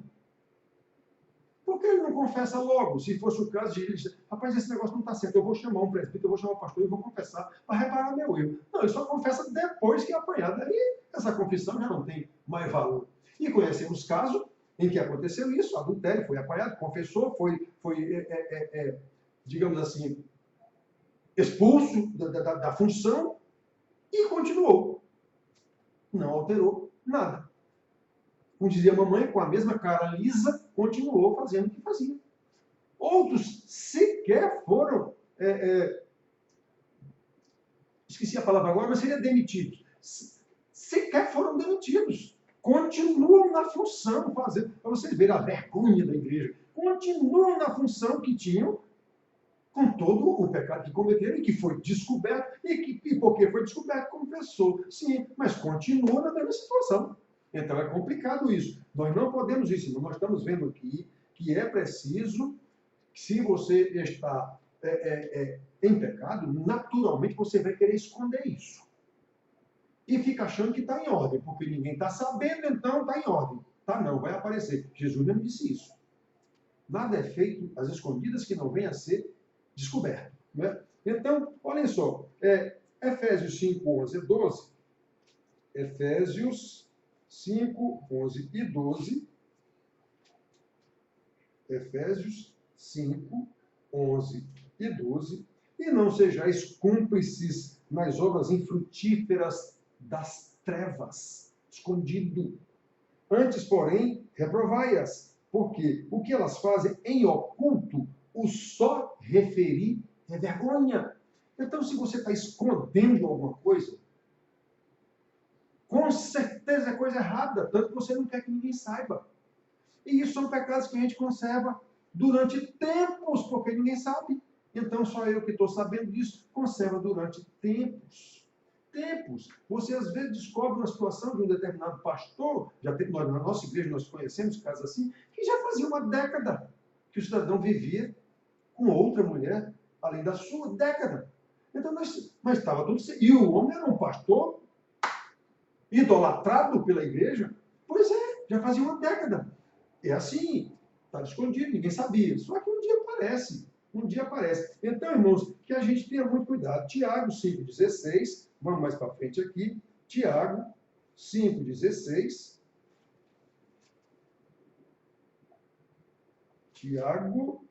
Por que ele não confessa logo? Se fosse o caso de ele dizer, rapaz, esse negócio não está certo, eu vou chamar um presbítero, eu vou chamar um pastor e vou confessar para reparar meu erro. Não, ele só confessa depois que é apanhado. Aí essa confissão já não tem mais valor. E conhecemos casos em que aconteceu isso, adultério, foi apanhado, confessou, foi digamos assim, expulso da função e continuou. Não alterou nada. Como dizia a mamãe, com a mesma cara lisa, continuou fazendo o que fazia. Outros sequer foram, esqueci a palavra agora, mas seria demitidos. Sequer foram demitidos. Continuam na função, fazendo, para vocês verem a vergonha da igreja, continuam na função que tinham, com todo o pecado que cometeram e que foi descoberto, e porque foi descoberto, confessou. Sim, mas continua na mesma situação. Então é complicado isso. Nós não podemos isso. Nós estamos vendo aqui que é preciso, se você está em pecado, naturalmente você vai querer esconder isso. e fica achando que está em ordem, porque ninguém está sabendo, então está em ordem. Tá não, vai aparecer. Jesus mesmo disse isso. Nada é feito às escondidas que não venha a ser descoberto. Né? Então, olhem só, Efésios 5, 11 e 12. Efésios 5, 11 e 12. Efésios 5, 11 e 12. E não sejais cúmplices nas obras infrutíferas das trevas, escondido. Antes, porém, reprovai-as, porque o que elas fazem em oculto, o só referir é vergonha. Então, se você está escondendo alguma coisa, com certeza é coisa errada, tanto que você não quer que ninguém saiba. E isso são pecados que a gente conserva durante tempos, porque ninguém sabe. Então, só eu que estou sabendo disso, conserva durante tempos. Tempos. Você, às vezes, descobre uma situação de um determinado pastor, já tem, na nossa igreja nós conhecemos casos assim, que já fazia uma década que o cidadão vivia com outra mulher, além da sua, década. Então, mas estava tudo certo. E o homem era um pastor idolatrado pela igreja? Pois é, já fazia uma década. É assim, estava escondido, ninguém sabia. Só que um dia aparece. Um dia aparece. Então, irmãos, que a gente tenha muito cuidado. Tiago 5,16, vamos mais para frente aqui. Tiago 5,16. Tiago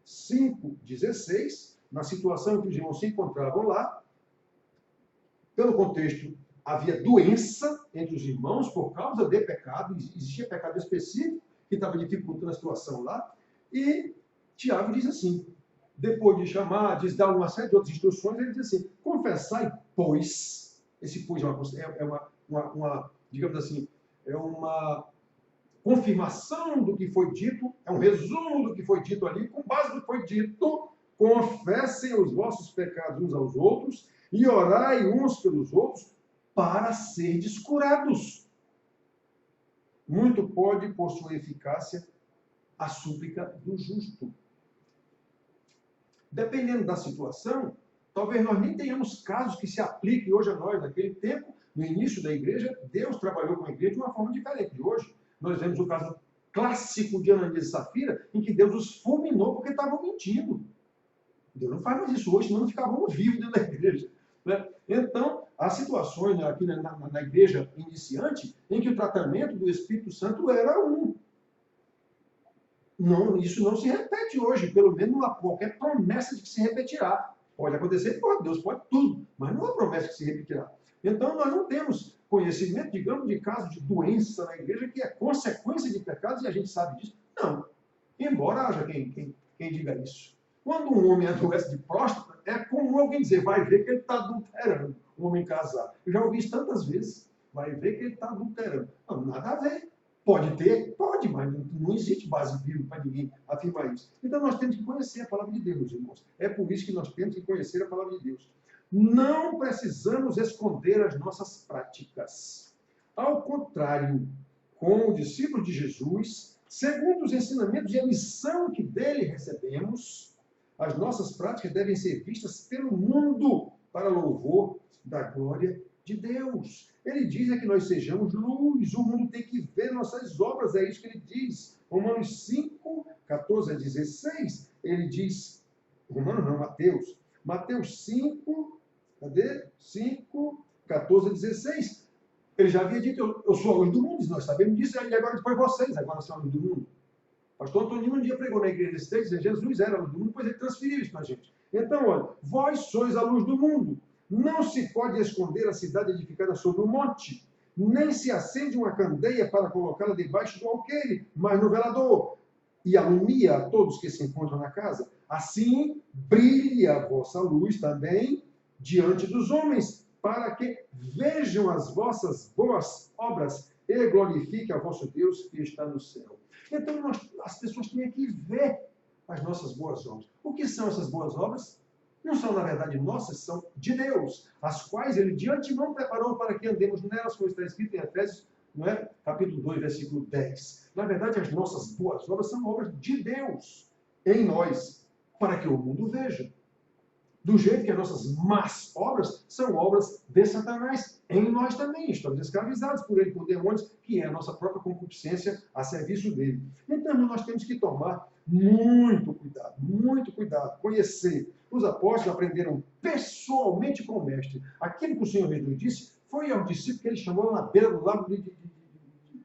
5,16, na situação em que os irmãos se encontravam lá, pelo contexto, havia doença entre os irmãos por causa de pecado, existia pecado específico que estava dificultando a situação lá, e Tiago diz assim, depois de chamar, de dar uma série de outras instruções, ele diz assim, confessai, pois, esse pois é uma digamos assim, é uma confirmação do que foi dito, é um resumo do que foi dito ali, com base no que foi dito, confessem os vossos pecados uns aos outros e orai uns pelos outros para serdes curados. Muito pode, por sua eficácia, a súplica do justo. Dependendo da situação, talvez nós nem tenhamos casos que se apliquem hoje a nós. Naquele tempo, no início da igreja, Deus trabalhou com a igreja de uma forma diferente de hoje. Nós vemos o caso clássico de Ananias e Safira, em que Deus os fulminou porque estavam mentindo. Deus não faz mais isso hoje, senão não ficavam vivos dentro da igreja. Né? Então, há situações aqui na igreja iniciante em que o tratamento do Espírito Santo era um. Não, isso não se repete hoje, pelo menos não há qualquer promessa de que se repetirá. Pode acontecer? Pode, Deus pode tudo, mas não há promessa que se repetirá. Então, nós não temos conhecimento, digamos, de casos de doença na igreja que é consequência de pecados e a gente sabe disso. Não. Embora haja quem diga isso. Quando um homem adoece de próstata, é comum alguém dizer, vai ver que ele está adulterando, um homem casado. Eu já ouvi isso tantas vezes. Vai ver que ele está adulterando. Não, nada a ver. Pode ter? Pode, mas não existe base bíblica para ninguém afirmar isso. Então nós temos que conhecer a palavra de Deus, irmãos. É por isso que nós temos que conhecer a palavra de Deus. Não precisamos esconder as nossas práticas. Ao contrário, como discípulos de Jesus, segundo os ensinamentos e a missão que dele recebemos, as nossas práticas devem ser vistas pelo mundo para louvor da glória de Deus. Ele diz que nós sejamos luz, o mundo tem que ver nossas obras, é isso que ele diz. Romanos 5, 14 a 16, ele diz, Romanos não, Mateus. Mateus 5, cadê? 5, 14 a 16. Ele já havia dito, eu sou a luz do mundo, nós sabemos disso, e agora depois vocês, agora são a luz do mundo. Pastor Antonino um dia pregou na igreja desse texto, dizendo, Jesus era a luz do mundo, pois ele transferiu isso para a gente. Então, olha, vós sois a luz do mundo. Não se pode esconder a cidade edificada sobre um monte, nem se acende uma candeia para colocá-la debaixo do alqueire, mas no velador, e alumia a todos que se encontram na casa. Assim, brilhe a vossa luz também diante dos homens, para que vejam as vossas boas obras e glorifiquem a vosso Deus que está no céu. Então, as pessoas têm que ver as nossas boas obras. O que são essas boas obras? Não são, na verdade, nossas, são de Deus, as quais ele de antemão preparou para que andemos nelas, como está escrito em Efésios, não é? Capítulo 2, versículo 10. Na verdade, as nossas boas obras são obras de Deus, em nós, para que o mundo veja. Do jeito que as nossas más obras são obras de Satanás. Em nós também estamos escravizados por ele, por demônios, que é a nossa própria concupiscência a serviço dele. Então, nós temos que tomar muito cuidado, conhecer. Os apóstolos aprenderam pessoalmente com o mestre. Aquilo que o Senhor Jesus disse foi ao discípulo que ele chamou na beira do lago de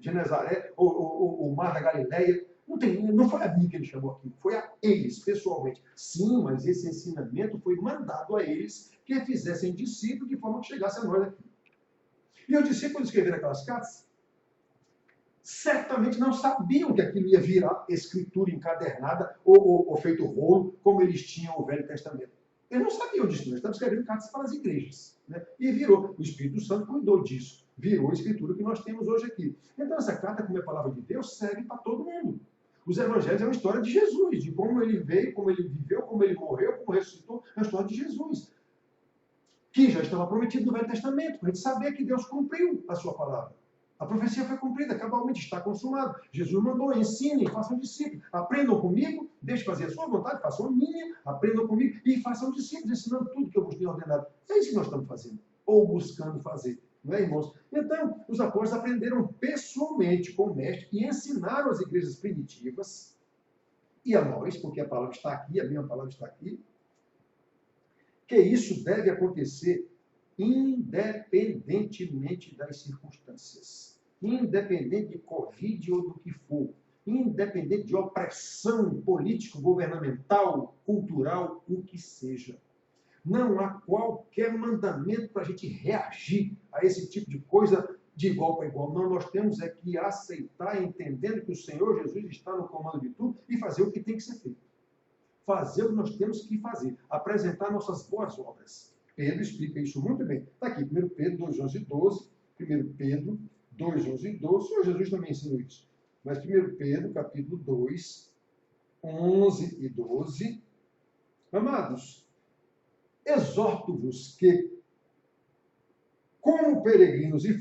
Genezaré, ou o mar da Galileia. Não foi a mim que ele chamou aqui, foi a eles, pessoalmente. Sim, mas esse ensinamento foi mandado a eles que fizessem discípulos de forma que chegasse a nós aqui. E os discípulos escreveram aquelas cartas, certamente não sabiam que aquilo ia virar escritura encadernada ou feito rolo, como eles tinham o Velho Testamento. Eles não sabiam disso, eles estavam escrevendo cartas para as igrejas. Né? E virou, o Espírito Santo cuidou disso, virou a escritura que nós temos hoje aqui. Então essa carta, como é a palavra de Deus, serve para todo mundo. Os evangelhos é uma história de Jesus, de como ele veio, como ele viveu, como ele morreu, como ressuscitou. É uma história de Jesus, que já estava prometido no Velho Testamento, para a gente saber que Deus cumpriu a sua palavra. A profecia foi cumprida, cabalmente está consumado. Jesus mandou, ensinem, façam discípulos. Aprendam comigo, deixem fazer a sua vontade, façam a minha, aprendam comigo e façam discípulos, ensinando tudo que eu vos tenho ordenado. É isso que nós estamos fazendo, ou buscando fazer. Não é, irmãos? Então, os apóstolos aprenderam pessoalmente com o mestre e ensinaram às igrejas primitivas, e a nós, porque a palavra está aqui, a minha palavra está aqui, que isso deve acontecer independentemente das circunstâncias, independente de Covid ou do que for, independente de opressão político-governamental, cultural, o que seja. Não há qualquer mandamento para a gente reagir a esse tipo de coisa de igual para igual. Não, nós temos é que aceitar, entendendo que o Senhor Jesus está no comando de tudo e fazer o que tem que ser feito. Fazer o que nós temos que fazer. Apresentar nossas boas obras. Pedro explica isso muito bem. Está aqui, 1 Pedro 2, 11 e 12. 1 Pedro 2, 11 e 12. O Senhor Jesus também ensinou isso. Mas 1 Pedro, capítulo 2, 11 e 12. Amados, exorto-vos que, como peregrinos e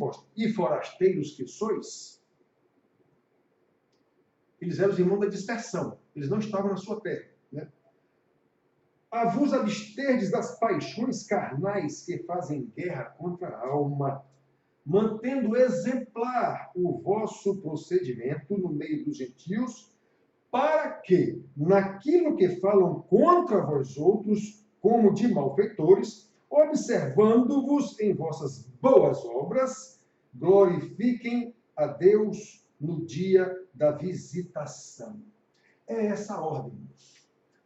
forasteiros que sois, eles eram os irmãos da dispersão, eles não estavam na sua terra, né? A vos absterdes das paixões carnais que fazem guerra contra a alma, mantendo exemplar o vosso procedimento no meio dos gentios, para que, naquilo que falam contra vós outros, como de malfeitores, observando-vos em vossas boas obras, glorifiquem a Deus no dia da visitação. É essa a ordem.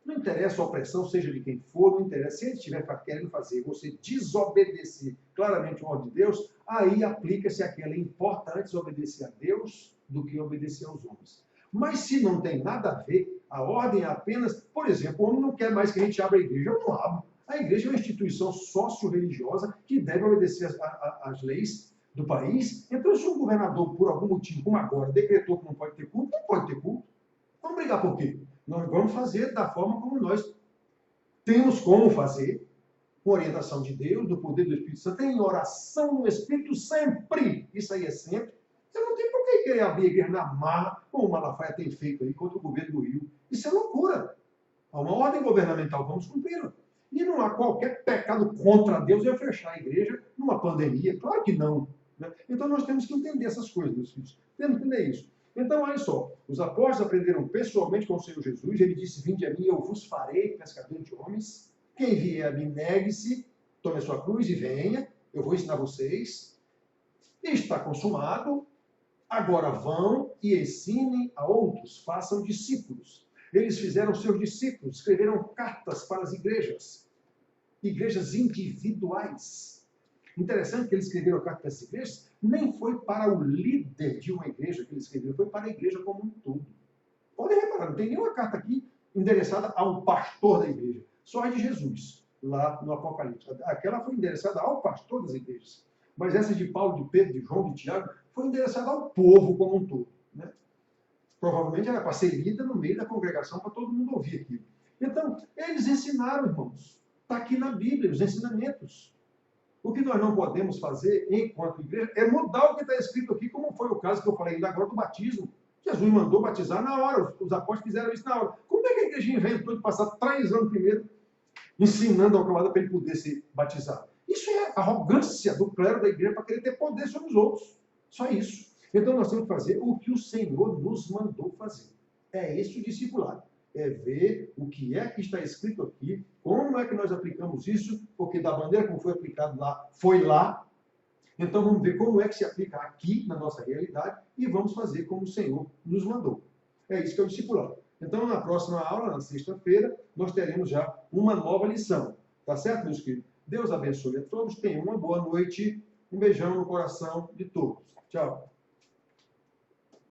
Não interessa a opressão, seja de quem for, não interessa. Se ele estiver querendo fazer você desobedecer claramente a ordem de Deus, aí aplica-se aquela, importa antes obedecer a Deus do que obedecer aos homens. Mas se não tem nada a ver, a ordem é apenas, por exemplo, o homem não quer mais que a gente abra a igreja, eu não abro. A igreja é uma instituição sócio-religiosa que deve obedecer às leis do país. Então, se um governador, por algum motivo, como agora, decretou que não pode ter culto, não pode ter culto. Vamos brigar por quê? Nós vamos fazer da forma como nós temos como fazer, com orientação de Deus, do poder do Espírito Santo, em oração no Espírito sempre. Isso aí é sempre. Você não tem por que querer abrir a igreja na marra, como o Malafaia tem feito aí contra o governo do Rio. Isso é loucura. Há uma ordem governamental, vamos cumpri-la. E não há qualquer pecado contra Deus em fechar a igreja numa pandemia. Claro que não. Né? Então nós temos que entender essas coisas, meus filhos. Temos que entender isso. Então, olha só, os apóstolos aprenderam pessoalmente com o Senhor Jesus. Ele disse, vinde a mim, eu vos farei pescador de homens. Quem vier a mim, negue-se, tome a sua cruz e venha. Eu vou ensinar vocês. Está consumado. Agora vão e ensinem a outros, façam discípulos. Eles fizeram seus discípulos, escreveram cartas para as igrejas individuais. Interessante que eles escreveram cartas para as igrejas, nem foi para o líder de uma igreja que eles escreveram, foi para a igreja como um todo. Podem reparar, não tem nenhuma carta aqui endereçada ao pastor da igreja, só a de Jesus, lá no Apocalipse. Aquela foi endereçada ao pastor das igrejas. Mas essa de Paulo, de Pedro, de João, de Tiago, foi endereçada ao povo como um todo. Né? Provavelmente era para ser lida no meio da congregação, para todo mundo ouvir aquilo. Então, eles ensinaram, irmãos. Está aqui na Bíblia, os ensinamentos. O que nós não podemos fazer, enquanto igreja, é mudar o que está escrito aqui, como foi o caso que eu falei ainda agora do batismo. Jesus mandou batizar na hora, os apóstolos fizeram isso na hora. Como é que a igreja inventou de passar 3 anos primeiro ensinando ao camarada para ele poder se batizar. Isso é arrogância do clero da igreja para querer ter poder sobre os outros. Só isso. Então nós temos que fazer o que o Senhor nos mandou fazer. É esse o discipulado. É ver o que é que está escrito aqui, como é que nós aplicamos isso, porque da maneira como foi aplicado lá, foi lá. Então vamos ver como é que se aplica aqui na nossa realidade e vamos fazer como o Senhor nos mandou. É isso que é o discipulado. Então na próxima aula, na sexta-feira, nós teremos já uma nova lição. Tá certo, meus queridos? Deus abençoe a todos, tenham uma boa noite, um beijão no coração de todos. Tchau.